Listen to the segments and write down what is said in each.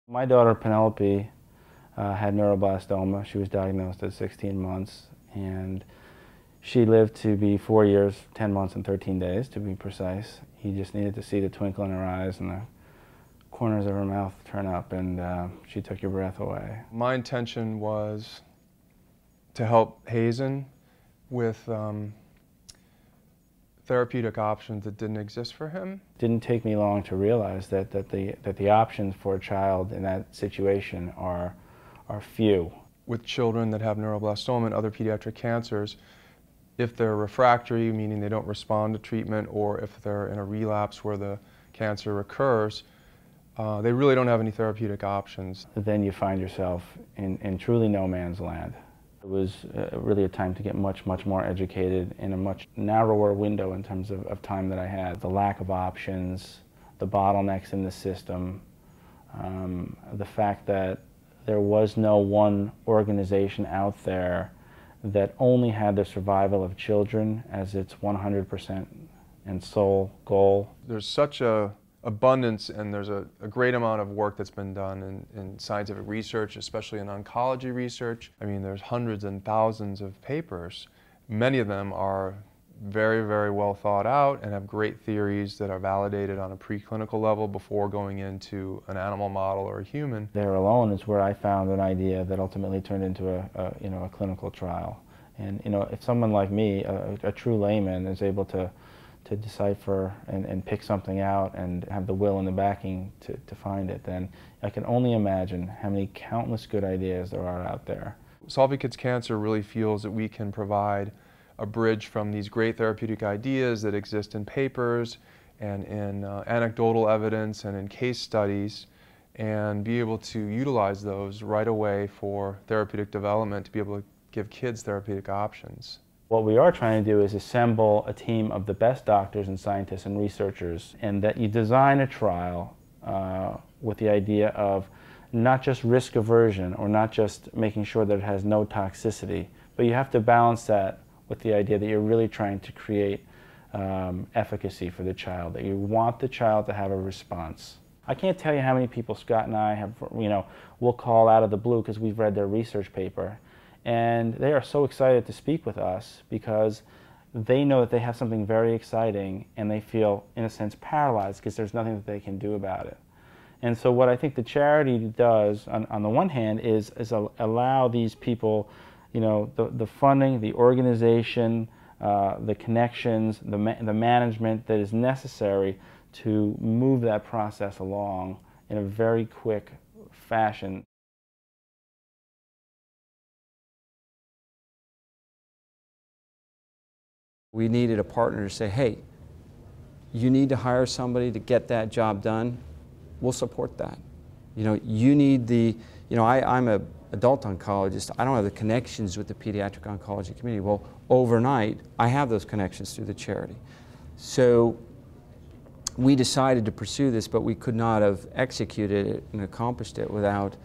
My daughter Penelope had neuroblastoma. She was diagnosed at 16 months, and she lived to be 4 years, 10 months, and 13 days, to be precise. He just needed to see the twinkle in her eyes and the corners of her mouth turn up, and she took your breath away. My intention was to help Hazen with therapeutic options that didn't exist for him. It didn't take me long to realize that the options for a child in that situation are few. With children that have neuroblastoma and other pediatric cancers, if they're refractory, meaning they don't respond to treatment, or if they're in a relapse where the cancer recurs, they really don't have any therapeutic options. Then you find yourself in truly no man's land. It was really a time to get much more educated in a much narrower window in terms of time that I had. The lack of options, the bottlenecks in the system, the fact that there was no one organization out there that only had the survival of children as its 100% and sole goal. There's such a abundance, and there's a great amount of work that's been done in scientific research, especially in oncology research. I mean, there's hundreds and thousands of papers. Many of them are very well thought out and have great theories that are validated on a preclinical level before going into an animal model or a human. There alone is where I found an idea that ultimately turned into a clinical trial. And if someone like me, a true layman, is able to decipher and pick something out and have the will and the backing to find it, then I can only imagine how many countless good ideas there are out there. Solving Kids Cancer really feels that we can provide a bridge from these great therapeutic ideas that exist in papers and in anecdotal evidence and in case studies, and be able to utilize those right away for therapeutic development to be able to give kids therapeutic options. What we are trying to do is assemble a team of the best doctors and scientists and researchers, and that you design a trial with the idea of not just risk aversion or not just making sure that it has no toxicity, but you have to balance that with the idea that you're really trying to create efficacy for the child, that you want the child to have a response. I can't tell you how many people Scott and I have, we'll call out of the blue because we've read their research paper, and they are so excited to speak with us because they know that they have something very exciting, and they feel, in a sense, paralyzed because there's nothing that they can do about it. And so what I think the charity does, on the one hand, is allow these people, the funding, the organization, the connections, the management that is necessary to move that process along in a very quick fashion. We needed a partner to say, hey, you need to hire somebody to get that job done. We'll support that. You need I'm an adult oncologist. I don't have the connections with the pediatric oncology community. Well, overnight, I have those connections through the charity. So we decided to pursue this, but we could not have executed it and accomplished it without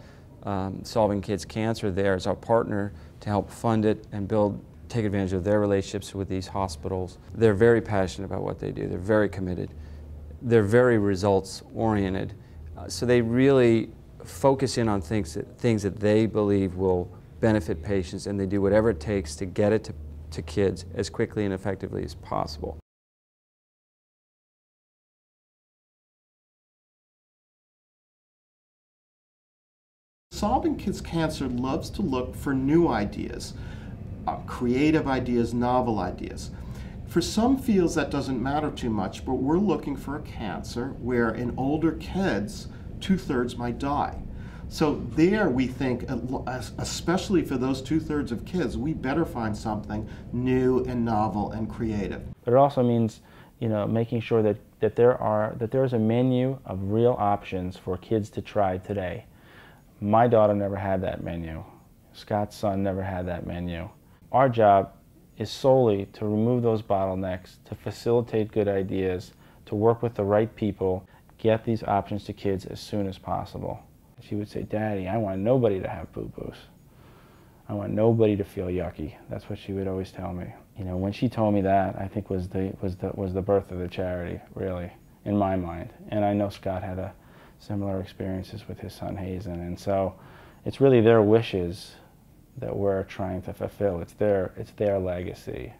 Solving Kids Cancer there as our partner to help fund it and take advantage of their relationships with these hospitals. They're very passionate about what they do. They're very committed. They're very results-oriented. So they really focus in on things that they believe will benefit patients, and they do whatever it takes to get it to kids as quickly and effectively as possible. Solving Kids Cancer loves to look for new ideas, creative ideas, novel ideas. For some fields that doesn't matter too much, but we're looking for a cancer where in older kids, 2/3 might die. So there we think, especially for those 2/3 of kids, we better find something new and novel and creative. But it also means, making sure that there is a menu of real options for kids to try today. My daughter never had that menu. Scott's son never had that menu. Our job is solely to remove those bottlenecks, to facilitate good ideas, to work with the right people, get these options to kids as soon as possible. She would say, "Daddy, I want nobody to have boo-boos. I want nobody to feel yucky." That's what she would always tell me. When she told me that, I think was the birth of the charity, really, in my mind. And I know Scott had a similar experiences with his son Hazen. And so it's really their wishes that we're trying to fulfill. It's their legacy.